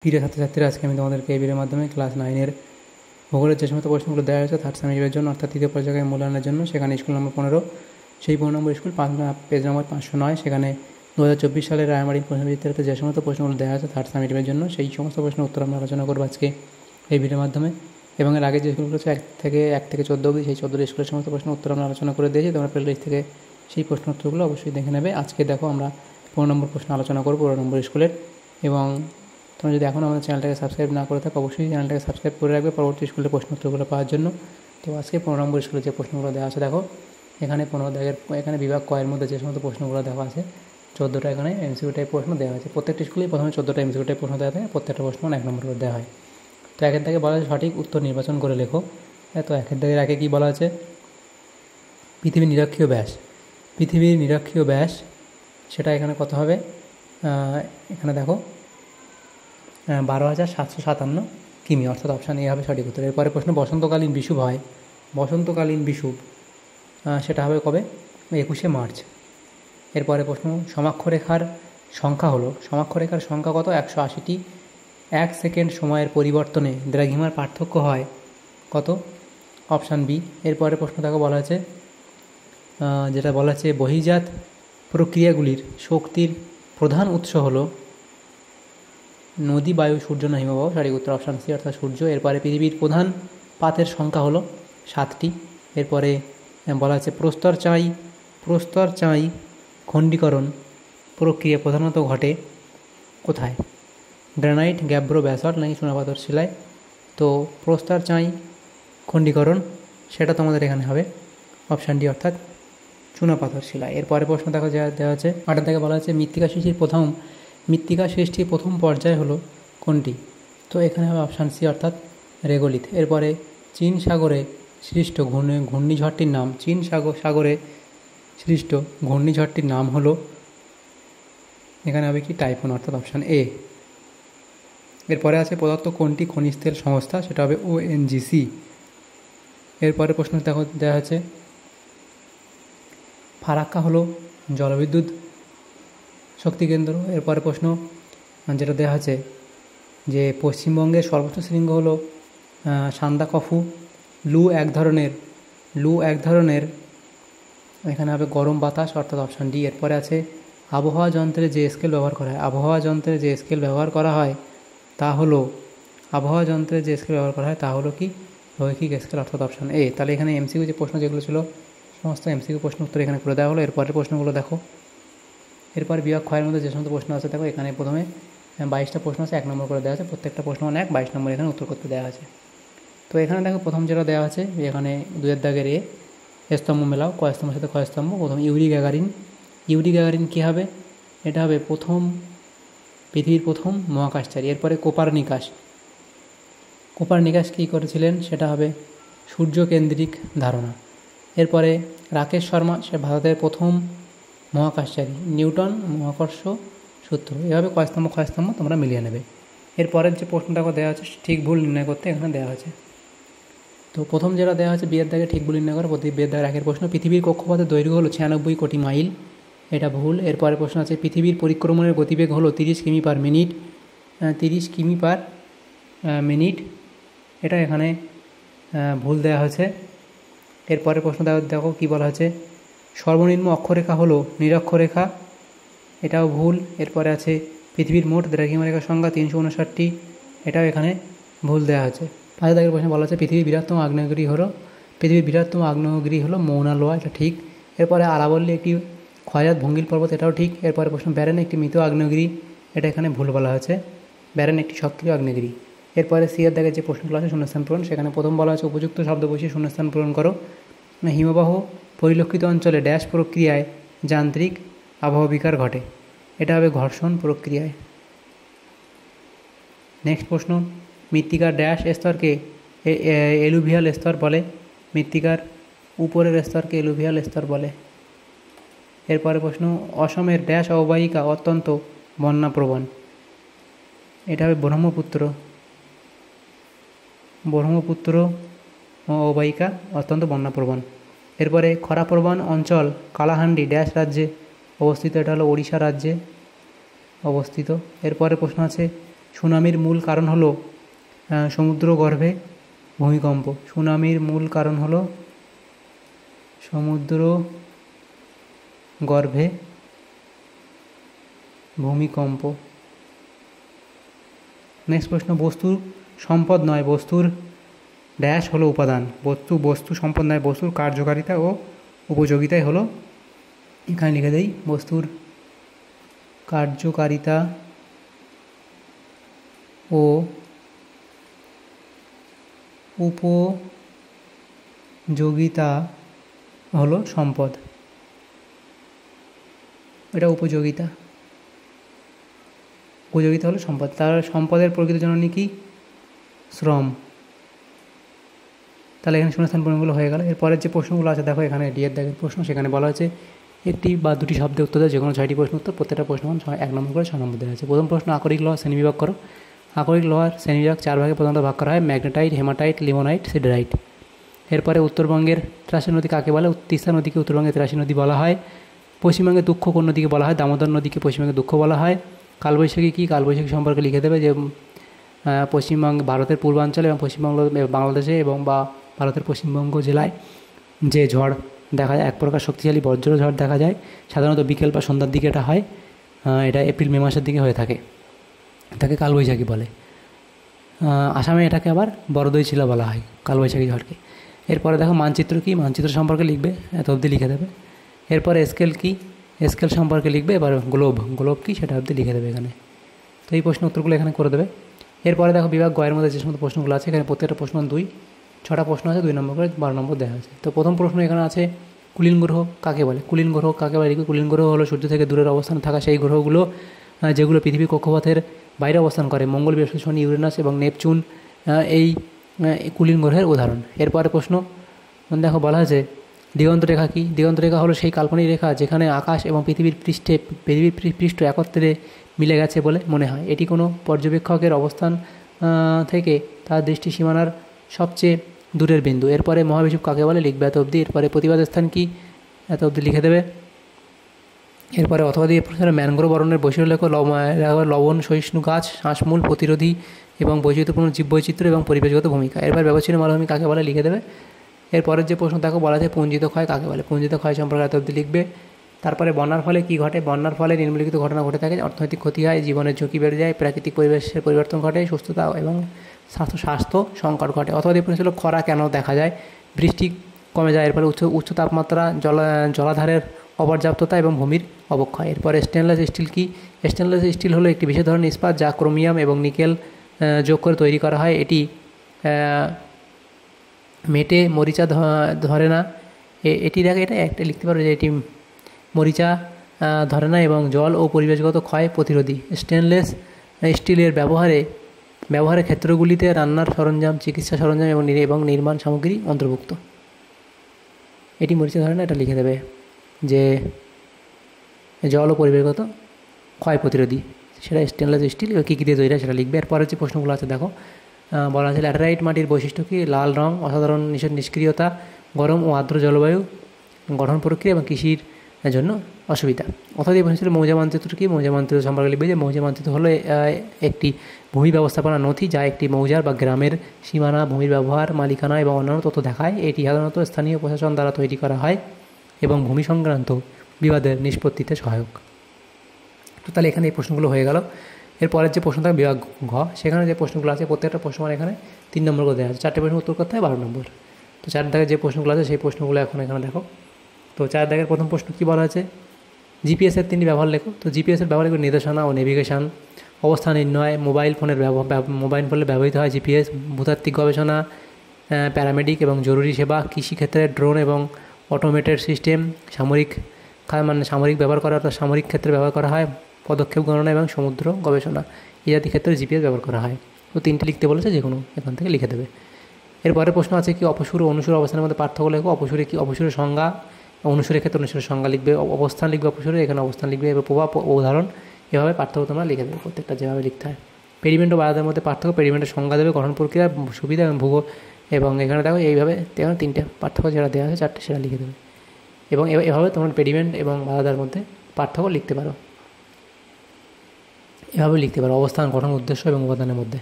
প্রিয় ছাত্রছাত্রীরা, আজকে আমি তোমাদেরকে এই ভিডিওর মাধ্যমে ক্লাস 9-এর ভূগোলের যে সমস্ত প্রশ্নগুলো দেওয়া হয়েছে থার্ড সেমিস্টারের জন্য, অর্থাৎ তৃতীয় পর্যায়ে মূল্যায়নের জন্য, সেখানে স্কুল নম্বর 15, সেই 15 নম্বর স্কুল পেজ নম্বর 509, সেখানে 2024 সালের রায়মার্টিন প্রশ্নবিচিত্রাতে যে সমস্ত প্রশ্নগুলো দেওয়া আছে থার্ড সেমিস্টারের জন্য, সেই সমস্ত প্রশ্নের উত্তর আমরা আলোচনা করবো আজকে এই ভিডিওর মাধ্যমে। এবং এর আগে যে স্কুলগুলো হচ্ছে 1 থেকে 14 অবধি, সেই 14 স্কুলের সমস্ত প্রশ্নের উত্তর আমরা আলোচনা করে দিয়েছি। তোমরা প্লে লিস্ট থেকে সেই প্রশ্ন উত্তরগুলো অবশ্যই দেখে নেবে। আজকে দেখো আমরা 15 নম্বর প্রশ্ন আলোচনা করবো 15 নম্বর স্কুলের। এবং তোমরা যদি এখনও আমাদের চ্যানেলটাকে সাবস্ক্রাইব না করে থাকো, অবশ্যই চ্যানেলটাকে সাবস্ক্রাইব করে রাখবে পরবর্তী স্কুলের প্রশ্ন উত্তরগুলো পাওয়ার জন্য। তো আজকে 15 নম্বর স্কুলে যে প্রশ্নগুলো দেওয়া আছে দেখো, এখানে 15 দাগের এখানে বিভাগ কয়ের মধ্যে যে সমস্ত প্রশ্নগুলো দেওয়া আছে 14টা এখানে এমসিকিউ টাইপ প্রশ্ন দেওয়া আছে। প্রত্যেকটি স্কুলেই প্রথমে 14টা এমসিকিউ টাইপ প্রশ্ন দেওয়া থাকে, প্রত্যেকটা প্রশ্ন 1 নম্বর করে দেওয়া হয়। তো একের থেকে বলা আছে সঠিক উত্তর নির্বাচন করে লেখো। তো একের দাগের আগে কী বলা আছে, পৃথিবীর নিরক্ষীয় ব্যাস। পৃথিবীর নিরক্ষীয় ব্যাস সেটা এখানে কত হবে, এখানে দেখো 12,757 কিমি, অর্থাৎ অপশান এ হবে সঠিক উত্তর। এরপরে প্রশ্ন, বসন্তকালীন বিষুব হয়, বসন্তকালীন বিষুব সেটা হবে কবে, 21শে মার্চ। এরপরে প্রশ্ন, সমাক্ষরেখার সংখ্যা হলো, সমাক্ষরেখার সংখ্যা কত, 180টি। 1 সেকেন্ড সময়ের পরিবর্তনে দ্রাঘিমার পার্থক্য হয় কত, অপশান বি। এরপরে প্রশ্ন দেখো বলা আছে, যেটা বলা আছে বহির্জাত প্রক্রিয়াগুলির শক্তির প্রধান উৎস হলো নদী, বায়ু, সূর্য না হিমবাহ, সঠিক উত্তর অপশান সি অর্থাৎ সূর্য। এরপরে পৃথিবীর প্রধান পাতের সংখ্যা হলো 7টি। এরপরে বলা আছে প্রস্তর চাই খণ্ডীকরণ প্রক্রিয়া প্রধানত ঘটে কোথায়, গ্রানাইট, গ্যাব্রো, ব্যাসল্ট নাকি চুনাপাথর শিলায়। তো প্রস্তর চাই খণ্ডীকরণ সেটা তোমাদের এখানে হবে অপশান ডি অর্থাৎ চুনাপাথর শিলায়। এরপরে প্রশ্ন দেখো যা দেওয়া আছে 8 থেকে বলা আছে মৃত্তিকা সৃষ্টির প্রথম পর্যায় হলো কোনটি, তো এখানে হবে অপশান সি অর্থাৎ রেগোলিথ। এরপরে চীন সাগরে সৃষ্ট ঘূর্ণিঝড়টির নাম, চীন সাগরে সৃষ্ট ঘূর্ণিঝড়টির নাম হলো, এখানে হবে কি টাইফুন অর্থাৎ অপশান এ। এরপরে আছে প্রদত্ত কোনটি খনিজ তেল সংস্থা, সেটা হবে ওএনজিসি। এরপরে প্রশ্ন দেখো দেওয়া আছে, ফারাক্কা হলো জলবিদ্যুৎ শক্তিকেন্দ্র। এরপরে প্রশ্ন যেটা দেওয়া আছে যে পশ্চিমবঙ্গের সর্বোচ্চ শৃঙ্গ হলো সান্দাকফু। লু এক ধরনের এখানে হবে গরম বাতাস অর্থাৎ অপশান ডি। এরপরে আছে আবহাওয়া যন্ত্রে যে স্কেল ব্যবহার করা হয় তা হলো কি রৈখিক স্কেল অর্থাৎ অপশান এ। তাহলে এখানে এমসিকিউ যে প্রশ্ন যেগুলো ছিল সমস্ত এমসিকিউ প্রশ্ন উত্তর এখানে করে দেওয়া হলো। এরপরের প্রশ্নগুলো দেখো, এরপরে বিভাগ ক্ষয়ের মধ্যে যে সমস্ত প্রশ্ন আছে দেখো, এখানে প্রথমে 22টা প্রশ্ন আছে, 1 নম্বর করে দেওয়া আছে, প্রত্যেকটা প্রশ্ন 22 নম্বর এখানে উত্তর করতে দেওয়া আছে। তো এখানে দেখো প্রথম যেটা দেওয়া আছে, এখানে 2-এর দাগের এ, স্তম্ভ মেলাও, ক স্তম্ভের সাথে খ স্তম্ভ। প্রথম ইউরি গ্যাগারিন কী হবে, এটা হবে পৃথিবীর প্রথম মহাকাশচারী। এরপরে কোপারনিকাস কী করেছিলেন, সেটা হবে সূর্যকেন্দ্রিক ধারণা। এরপরে রাকেশ শর্মা, সে ভারতের প্রথম মহাকাশচারী, নিউটন মহাকর্ষ সূত্র। এভাবে ক স্তম্ভ তোমরা মিলিয়ে নেবে। এরপরের যে প্রশ্নটা দেওয়া আছে ঠিক ভুল নির্ণয় করতে এখানে দেওয়া আছে। তো প্রথম যেটা দেওয়া আছে বিয়ের দাগে ঠিক ভুল নির্ণয় করে, বিয়ের দাগের আগের প্রশ্ন, পৃথিবীর কক্ষপথের দৈর্ঘ্য হলো 96 কোটি মাইল, এটা ভুল। এরপরে প্রশ্ন আছে পৃথিবীর পরিক্রমণের গতিবেগ হলো 30 কিমি পার মিনিট, এটা এখানে ভুল দেওয়া হয়েছে। এরপরে প্রশ্ন দেখো কী বলা হয়েছে, সর্বনিম্ন অক্ষরেখা হলো নিরক্ষরেখা, এটাও ভুল। এরপরে আছে পৃথিবীর মোট দ্রাঘিমারেখার সংখ্যা 359টি, এটাও এখানে ভুল দেওয়া হয়েছে। 5 দাগের প্রশ্নে বলা আছে পৃথিবীর বৃহত্তম আগ্নেয়গিরি হলো মৌনা লোয়া, এটা ঠিক। এরপরে আরাবল্লী একটি ক্ষয়জাত ভঙ্গিল পর্বত, এটাও ঠিক। এরপরে প্রশ্ন, ব্যারেন একটি মৃত আগ্নেয়গিরি, এটা এখানে ভুল বলা হয়েছে, ব্যারেন একটি সক্রিয় আগ্নেয়গিরি। এরপরে সিয়ের দাগের যে প্রশ্নগুলো আছে শূন্যস্থান পূরণ, সেখানে প্রথম বলা হয়েছে উপযুক্ত শব্দ বসিয়ে শূন্যস্থান পূরণ করো। হিমবাহ পরিলক্ষিত অঞ্চলে ড্যাশ প্রক্রিয়ায় যান্ত্রিক আবহাওয়া বিকার ঘটে, এটা হবে ঘর্ষণ প্রক্রিয়ায়। নেক্সট প্রশ্ন, মৃত্তিকার ড্যাশ স্তরকে এলুভিয়াল স্তর বলে, মৃত্তিকার উপরের স্তরকে এলুভিয়াল স্তর বলে। এরপরে প্রশ্ন, অসমের ড্যাশ অববাহিকা অত্যন্ত বন্যাপ্রবণ, এটা হবে ব্রহ্মপুত্র অববাহিকা অত্যন্ত বন্যাপ্রবণ। এরপরে খরাপ্রবণ অঞ্চল কালাহান্ডি ড্যাশ রাজ্যে অবস্থিত, এটা হলো ওড়িশা রাজ্যে অবস্থিত। এরপরে প্রশ্ন আছে সুনামির মূল কারণ হলো সমুদ্রগর্ভে ভূমিকম্প। সুনামির মূল কারণ হলো সমুদ্র গর্ভে ভূমিকম্প। নেক্সট প্রশ্ন, বস্তুর সম্পদ নয় বস্তুর ড্যাশ হলো উপাদান। বস্তু সম্পদ নয় বস্তুর কার্যকারিতা ও উপযোগিতাই হলো, এখানে লিখে দেই, বস্তুর কার্যকারিতা ও উপযোগিতা হলো সম্পদ। এটা উপযোগিতা হলো সম্পদ। তার সম্পদের প্রকৃত জননী কি? শ্রম। তাহলে এখানে শূন্যস্থান পূরণগুলো হয়ে গেল। এরপরের যে প্রশ্নগুলো আছে দেখো, এখানে ডিএর দাগের প্রশ্ন, সেখানে বলা হয়েছে একটি বা দুটি শব্দে উত্তর দেয়, যে কোনো 6টি প্রশ্ন উত্তর, প্রত্যেকটা প্রশ্ন 1 নম্বর করে 6 নম্বর দেওয়া আছে। প্রথম প্রশ্ন, আকরিক লোহার শ্রেণীবিভাগ করো। আকরিক লোহার শ্রেণীবিভাগ 4 ভাগে প্রধানত ভাগ করা হয়, ম্যাগনেটাইট, হেমাটাইট, লিমোনাইট, সিডারাইট। এরপরে উত্তরবঙ্গের 83 নদী কাকে বলে? তিস্তা নদীকে উত্তরবঙ্গের 83 নদী বলা হয়। পশ্চিমবঙ্গে দুঃখ কোন নদীকে বলা হয়? দামোদর নদীকে পশ্চিমবঙ্গে দুঃখ বলা হয়। কালবৈশাখী কী? কালবৈশাখী সম্পর্কে লিখে দেবে যে পশ্চিমবঙ্গ, ভারতের পূর্বাঞ্চলে এবং বাংলাদেশে এবং বা ভারতের পশ্চিমবঙ্গ জেলায় যে ঝড় দেখা যায়, এক প্রকার শক্তিশালী বজ্র ঝড় দেখা যায়, সাধারণত বিকেল বা সন্ধ্যার দিকে এটা হয়। এটা এপ্রিল মে মাসের দিকে হয়ে থাকে, তাকে কালবৈশাখী বলে। আসামে এটাকে আবার বড়দই শিলা বলা হয়, কালবৈশাখী ঝড়কে। এরপরে দেখো মানচিত্র কী? মানচিত্র সম্পর্কে লিখবে, এত অবধি লিখে দেবে। এরপরে স্কেল কী? স্কেল সম্পর্কে লিখবে। এবার গ্লোব কী সেটা অবধি লিখে দেবে এখানে। তো এই প্রশ্ন উত্তরগুলো এখানে করে দেবে। এরপরে দেখো বিভাগ গয়ের মধ্যে যে সমস্ত প্রশ্নগুলো আছে, এখানে প্রত্যেকটা প্রশ্ন 6টা প্রশ্ন আছে, 2 নম্বর করে 12 নম্বর দেওয়া আছে। তো প্রথম প্রশ্ন এখানে আছে, কুলীন গ্রহ কাকে বলে? কুলীন গ্রহ কাকে বলে? কুলীন গ্রহ হলো সূর্য থেকে দূরের অবস্থানে থাকা সেই গ্রহগুলো যেগুলো পৃথিবীর কক্ষপথের বাইরে অবস্থান করে। মঙ্গল, বৃহস্পতি, শনি, ইউরেনাস এবং নেপচুন এই কুলীন গ্রহের উদাহরণ। এরপরে প্রশ্ন দেখো বলা হয়েছে দিগন্ত রেখা কী? দিগন্ত রেখা হলো সেই কাল্পনিক রেখা যেখানে আকাশ এবং পৃথিবীর পৃষ্ঠ একত্রে মিলে গেছে বলে মনে হয়। এটি কোনো পর্যবেক্ষকের অবস্থান থেকে তার দৃষ্টি সীমানার সবচেয়ে দূরের বিন্দু। এরপরে মহাবিষুব কাকে বলে? লিখবে এত অবধি। এরপরে প্রতিবাদ স্থান কী? এত অবধি লিখে দেবে। এরপরে অথবা দিয়ে প্রশ্নের ম্যানগ্রোভ অরণ্যের বৈশিষ্ট্য লেখো। লবণ সহিষ্ণু গাছ, শ্বাসমূল প্রতিরোধী এবং বৈচিত্র্যপূর্ণ জীববৈচিত্র্য এবং পরিবেশগত ভূমিকা। এরপর ব্যবচ্ছিন্ন মালভূমি কাকে বলে? লিখে দেবে। এরপরের যে প্রশ্ন দেখো বলা যায় পুঞ্জিত ক্ষয় কাকে বলে? পুঞ্জিত ক্ষয় সম্পর্কে এত অবধি লিখবে। তারপরে বন্যার ফলে কী ঘটে? বন্যার ফলে নিম্নলিখিত ঘটনা ঘটে থাকে, অর্থনৈতিক ক্ষতি হয়, জীবনের ঝুঁকি বেড়ে যায়, প্রাকৃতিক পরিবেশের পরিবর্তন ঘটে, সুস্থতা এবং স্বাস্থ্য সংকট ঘটে। অথবা এই প্রশ্ন ছিল খরা কেন দেখা যায়? বৃষ্টি কমে যায়। এরপরে উচ্চ তাপমাত্রা, জলাধারের অপর্যাপ্ততা এবং ভূমির অবক্ষয়। এরপরে স্টেনলেস স্টিল কী? স্টেনলেস স্টিল হলো একটি বিশেষ ধরনের ইস্পাত যা ক্রোমিয়াম এবং নিকেল যোগ করে তৈরি করা হয়। এটি মেটে মরিচা ধরে না। এটি দেখে এটা একটা লিখতে পারো যে এটি মরিচা ধরে না এবং জল ও পরিবেশগত ক্ষয় প্রতিরোধী। স্টেনলেস স্টিলের ব্যবহারের ক্ষেত্রগুলিতে রান্নার সরঞ্জাম, চিকিৎসা সরঞ্জাম এবং নির্মাণ সামগ্রী অন্তর্ভুক্ত। এটি মরিচা ধরে না, এটা লিখে দেবে যে জল ও পরিবেশগত ক্ষয় প্রতিরোধী, সেটা স্টেনলেস স্টিল। কী কী দিয়ে তৈরি হয় সেটা লিখবে। এরপরে যে প্রশ্নগুলো আছে দেখো বলা আছে ল্যাটেরাইট মাটির বৈশিষ্ট্য কী? লাল রং, অসাধারণ নিষ্ক্রিয়তা, গরম ও আর্দ্র জলবায়ু, গঠন প্রক্রিয়া এবং কৃষির জন্য অসুবিধা। অর্থাৎ এই প্রশ্ন ছিল মৌজা মানচিত্র কী? মৌজা মানচিত্র সম্পর্কে লিখবে যে মৌজা মানচিত্র হলো একটি ভূমি ব্যবস্থাপনা নথি যা একটি মৌজার বা গ্রামের সীমানা, ভূমির ব্যবহার, মালিকানা এবং অন্যান্য তথ্য দেখায়। এটি সাধারণত স্থানীয় প্রশাসন দ্বারা তৈরি করা হয় এবং ভূমি সংক্রান্ত বিবাদের নিষ্পত্তিতে সহায়ক। তো তাহলে এখানে এই প্রশ্নগুলো হয়ে গেল। এরপরের যে প্রশ্ন থাকে বিভাগ ঘ, সেখানে যে প্রশ্নগুলো আছে প্রত্যেকটা প্রশ্ন এখানে 3 নম্বর করে দেওয়া আছে। 4টে প্রশ্ন উত্তর করতে হয় 12 নম্বর। তো 4 দাগের যে প্রশ্নগুলো আছে সেই প্রশ্নগুলো এখন এখানে দেখো। তো 4 দাগের প্রথম প্রশ্ন কী বলা আছে? জিপিএসের 3টি ব্যবহার লেখো। তো জিপিএসের ব্যবহার লিখবে নির্দেশনা ও নেভিগেশন, অবস্থান নির্ণয়, মোবাইল ফোনে ব্যবহৃত হয় জিপিএস, ভূতাত্ত্বিক গবেষণা, প্যারামেডিক এবং জরুরি সেবা, কৃষিক্ষেত্রে ড্রোন এবং অটোমেটেড সিস্টেম, সামরিক ব্যবহার করা অর্থাৎ সামরিক ক্ষেত্রে ব্যবহার করা হয়, পদক্ষেপ গণনা এবং সমুদ্র গবেষণা এই জাতীয় ক্ষেত্রে জিপিএস ব্যবহার করা হয়। তো 3টি লিখতে বলেছে, যে কোনো এখান থেকে লিখে দেবে। এরপরে প্রশ্ন আছে কি অপসূর ও অনুসূর অবস্থানের মধ্যে পার্থক্য লেখো। অপসূরে কি? অপসূরের সংজ্ঞা, অনুসূরের ক্ষেত্রে অনুসূরের সংজ্ঞা লিখবে, অবস্থান লিখবে অপসূরে, এখানে অবস্থান লিখবে, এবার প্রভাব উদাহরণ, এভাবে পার্থক্য তোমরা লিখে দেবে প্রত্যেকটা যেভাবে লিখতে হয়। পেডিমেন্ট ও বাধাদের মধ্যে পার্থক্য, পেডিমেন্টের সংজ্ঞা দেবে, গঠন প্রক্রিয়া, সুবিধা এবং ভূগোল, এবং এখানে দেখো এইভাবে এখানে 3টে পার্থক্য যেটা দেওয়া আছে 4টে সেটা লিখে দেবে এবং এভাবে তোমরা পেডিমেন্ট এবং বাধাদার মধ্যে পার্থক্য লিখতে পারো। এভাবে লিখতে পারো অবস্থান, গঠন, উদ্দেশ্য এবং উপাদানের মধ্যে।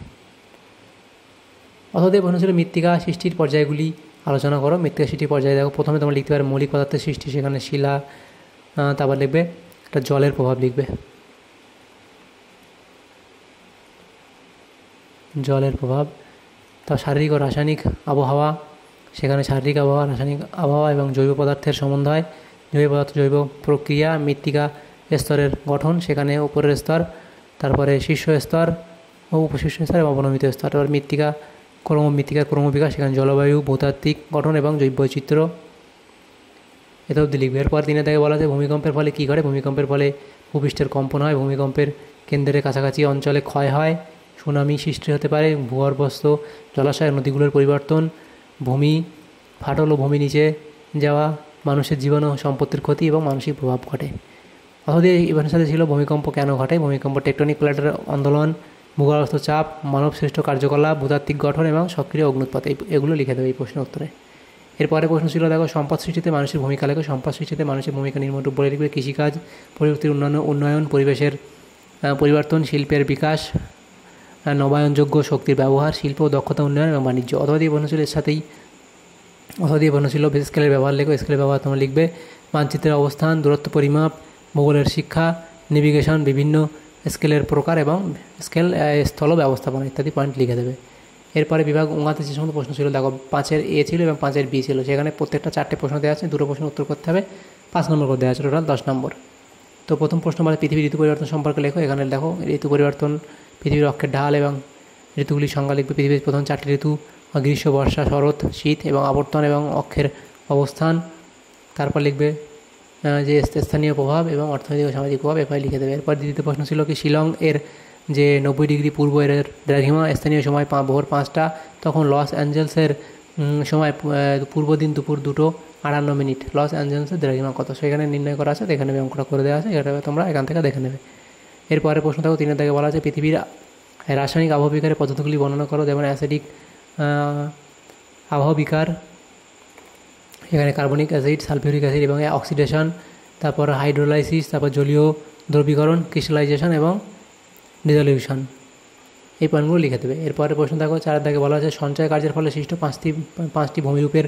অথবা প্রশ্ন ছিল মৃত্তিকা সৃষ্টির পর্যায়গুলি আলোচনা করো। মৃত্তিকা সৃষ্টির পর্যায়ে দেখো, প্রথমে তোমরা লিখতে পারো মৌলিক পদার্থের সৃষ্টি, সেখানে শিলা, তারপর লিখবে একটা জলের প্রভাব, লিখবে জলের প্রভাব। তার শারীরিক ও রাসায়নিক আবহাওয়া, সেখানে শারীরিক আবহাওয়া, রাসায়নিক আবহাওয়া এবং জৈব পদার্থের সমন্বয়, জৈব পদার্থ, জৈব প্রক্রিয়া, মৃত্তিকা স্তরের গঠন, সেখানে উপরের স্তর, তারপরে শীর্ষ স্তর ও উপশীর্ষ স্তর এবং অবনমিত স্তর। তারপর মৃত্তিকার ক্রমবিকাশ, সেখানে জলবায়ু, ভূতাত্ত্বিক গঠন এবং জৈব বৈচিত্র্য, এটা অবধি লিখবে। এরপর 3 থেকে বলা যায় ভূমিকম্পের ফলে কী ঘটে। ভূমিকম্পের ফলে ভূপৃষ্ঠের কম্পন হয়, ভূমিকম্পের কেন্দ্রের কাছাকাছি অঞ্চলে ক্ষয় হয়, সুনামি সৃষ্টি হতে পারে, ভূগর্ভস্থ জলাশয়, নদীগুলোর পরিবর্তন, ভূমি ফাটল ও ভূমি নিচে যাওয়া, মানুষের জীবন ও সম্পত্তির ক্ষতি এবং মানসিক প্রভাব ঘটে। অথবা এবার সাথে ছিল ভূমিকম্প কেন ঘটে। ভূমিকম্প টেকটনিক প্লেটের আন্দোলন, ভূগর্ভস্থ চাপ, মানবসৃষ্ট কার্যকলাপ, ভূতাত্ত্বিক গঠন এবং সক্রিয় অগ্নুৎপাত, এগুলো লিখে দেবে এই প্রশ্নের উত্তরে। এরপরে প্রশ্ন ছিল দেখো সম্পদ সৃষ্টিতে মানুষের ভূমিকা লেখো। সম্পদ সৃষ্টিতে মানুষের ভূমিকা নিম্নরূপ বলে লিখবে কৃষিকাজ, প্রযুক্তির উন্নয়ন, পরিবেশের পরিবর্তন, শিল্পের বিকাশ, নবায়নযোগ্য শক্তির ব্যবহার, শিল্প ও দক্ষতা উন্নয়ন এবং বাণিজ্য। অথবা দিয়ে প্রশ্ন ছিল এর সাথেই, অথবা দিয়ে প্রশ্ন ছিল স্কেলের ব্যবহার লেখো। স্কেলের ব্যবহার তোমরা লিখবে মানচিত্রের অবস্থান, দূরত্ব পরিমাপ, ভূগোলের শিক্ষা, নেভিগেশন, বিভিন্ন স্কেলের প্রকার এবং স্কেল স্থল ব্যবস্থাপনা ইত্যাদি পয়েন্ট লিখে দেবে। এরপরে বিভাগ উঙ্গাতে যে সমস্ত প্রশ্ন ছিল দেখো 5-এর এ ছিল এবং 5-এর বি ছিল, সেখানে প্রত্যেকটা 4টে প্রশ্ন দেওয়া আছে, 2টো প্রশ্ন উত্তর করতে হবে, 5 নম্বর করে দেওয়া আছে, টোটাল 10 নম্বর। তো প্রথম প্রশ্ন বলে পৃথিবীর ঋতু পরিবর্তন সম্পর্কে লেখো। এখানে দেখো ঋতু পরিবর্তন, পৃথিবীর অক্ষের ঢাল এবং ঋতুগুলির সংজ্ঞা লিখবে। পৃথিবীর প্রথম 4টি ঋতু গ্রীষ্ম, বর্ষা, শরৎ, শীত এবং আবর্তন এবং অক্ষের অবস্থান। তারপর লিখবে যে স্থানীয় প্রভাব এবং অর্থনৈতিক ও সামাজিক প্রভাব, এভাবে লিখে দেবে। এরপর দ্বিতীয় প্রশ্ন ছিল কি শিলং এর যে 90 ডিগ্রি পূর্ব এর দ্রাঘিমা, স্থানীয় সময় ভোর 5টা, তখন লস অ্যাঞ্জেলসের সময় পূর্ব দিন দুপুর 2:58, লস অ্যাঞ্জেলসের দ্রাঘিমা কত, সেখানে নির্ণয় করা আছে, এখানে অঙ্কটা করে দেওয়া আছে, এটা তোমরা এখান থেকে দেখে নেবে। এরপরে প্রশ্ন থাকো 3 থেকে বলা আছে পৃথিবীর রাসায়নিক আবহবিকারের পদ্ধতিগুলি বর্ণনা করো। যেমন অ্যাসিডিক আবহবিকার, এখানে কার্বনিক অ্যাসিড, সালফিউরিক অ্যাসিড এবং অক্সিডেশন, তারপর হাইড্রোলাইসিস, তারপর জলীয় দ্রবীকরণ, ক্রিস্টালাইজেশন এবং ডিজলিউশন, এই পয়েন্টগুলো লিখে দেবে। এরপরে প্রশ্ন দেখো 4 থেকে বলা আছে সঞ্চয় কার্যের ফলে সৃষ্ট 5টি ভূমিরূপের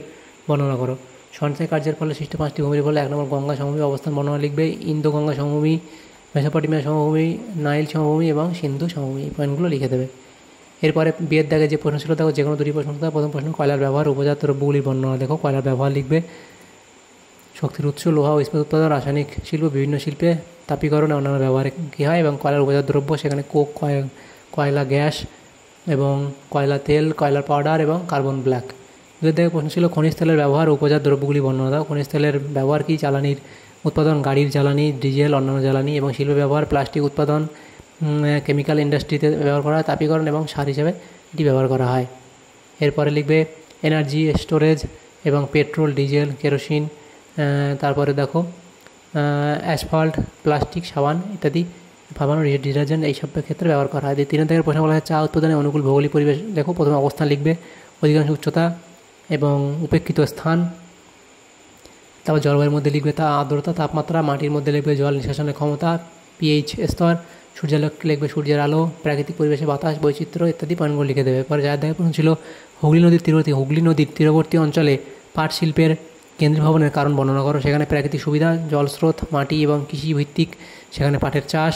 বর্ণনা করো। সঞ্চয় কার্যের ফলে সৃষ্ট 5টি ভূমিরূপ হলো 1 নম্বর গঙ্গা সমভূমি অবস্থান বর্ণনা লিখবে, ইন্দো গঙ্গা সমভূমি, মেসোপটেমিয়া সমভূমি, নাইল সমভূমি এবং সিন্ধু সমভূমি, এই পয়েন্টগুলো লিখে দেবে। এরপরে বিয়ের দাগে যে প্রশ্ন ছিল দেখো যে কোনো 2টি প্রশ্ন থাকে। প্রথম প্রশ্ন কয়লার ব্যবহার, উপজাত দ্রব্যগুলির বর্ণনা দেখো। কয়লার ব্যবহার লিখবে শক্তির উৎস, লোহা ও ইস্পাত উৎপাদন, রাসায়নিক শিল্প, বিভিন্ন শিল্পে তাপীকরণ, অন্যান্য ব্যবহারে কী হয় এবং কয়লার উপজাত দ্রব্য, সেখানে কোক, কয়লা গ্যাস এবং কয়লা তেল, কয়লার পাউডার এবং কার্বন ব্ল্যাক। দুই থেকে প্রশ্ন ছিল খনিজ তেলের ব্যবহার, উপজাত দ্রব্যগুলি বর্ণনা দাও। খনিজ তেলের ব্যবহার কি, জ্বালানির উৎপাদন, গাড়ির জ্বালানি, ডিজেল, অন্যান্য জ্বালানি এবং শিল্প ব্যবহার, প্লাস্টিক উৎপাদন, কেমিক্যাল ইন্ডাস্ট্রিতে ব্যবহার করা হয়, তাপীকরণ এবং সার হিসেবে এটি ব্যবহার করা হয়। এরপরে লিখবে এনার্জি স্টোরেজ এবং পেট্রোল, ডিজেল, কেরোসিন, তারপরে দেখো অ্যাসফল্ট, প্লাস্টিক, সাবান ইত্যাদি ভাবানো ডিটারজেন্ট এইসব ক্ষেত্রে ব্যবহার করা হয়। 3 থেকে প্রশ্ন বলা হয় চা উৎপাদনে অনুকূল ভৌগোলিক পরিবেশ দেখো। প্রথমে অবস্থান লিখবে, অধিকাংশ উচ্চতা এবং উপেক্ষিত স্থান, তারপর জলবায়ুর মধ্যে লিখবে তা আর্দ্রতা, তাপমাত্রা, মাটির মধ্যে লিখবে জল নিষ্কাশনের ক্ষমতা, পিএইচ স্তর, সূর্যালোক লিখবে সূর্যের আলো, প্রাকৃতিক পরিবেশে বাতাস, বৈচিত্র্য ইত্যাদি পয়েন্টগুলো লিখে দেবে। পরে যার দেখা প্রশ্ন ছিল হুগলি নদীর তীরবর্তী অঞ্চলে পাট শিল্পের কেন্দ্রীয় ভবনের কারণ বর্ণনা করো। সেখানে প্রাকৃতিক সুবিধা, জলস্রোত, মাটি এবং কৃষিভিত্তিক, সেখানে পাটের চাষ,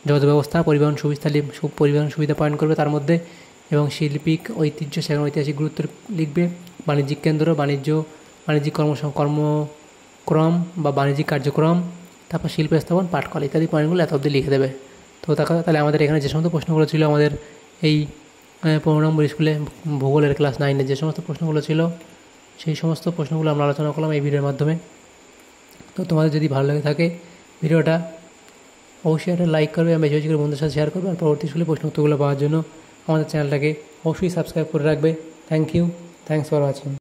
যোগাযোগ ব্যবস্থা, পরিবহন সুবিধা পয়েন্ট করবে তার মধ্যে, এবং শিল্পিক ঐতিহ্য, সেখানে ঐতিহাসিক গুরুত্ব লিখবে, বাণিজ্যিক কেন্দ্র, বাণিজ্যিক কর্মক্রম বা বাণিজ্যিক কার্যক্রম, তারপর শিল্প স্থাপন, পাটকল ইত্যাদি পয়েন্টগুলো এত অবধি লিখে দেবে। তো তাহলে আমাদের এখানে যে সমস্ত প্রশ্নগুলো ছিল আমাদের এই 15 নম্বর স্কুলে ভূগোলের ক্লাস 9-এর যে সমস্ত প্রশ্নগুলো ছিল সেই সমস্ত প্রশ্নগুলো আমরা আলোচনা করলাম এই ভিডিওর মাধ্যমে। তো তোমাদের যদি ভালো লাগে থাকে ভিডিওটা অবশ্যই একটা লাইক করবে এবং বেশি বেশি করে বন্ধুদের সাথে শেয়ার করবে, আর পরবর্তী স্কুলে প্রশ্ন উত্তরগুলো পাওয়ার জন্য আমাদের চ্যানেলটাকে অবশ্যই সাবস্ক্রাইব করে রাখবে। Thank you, thanks for watching.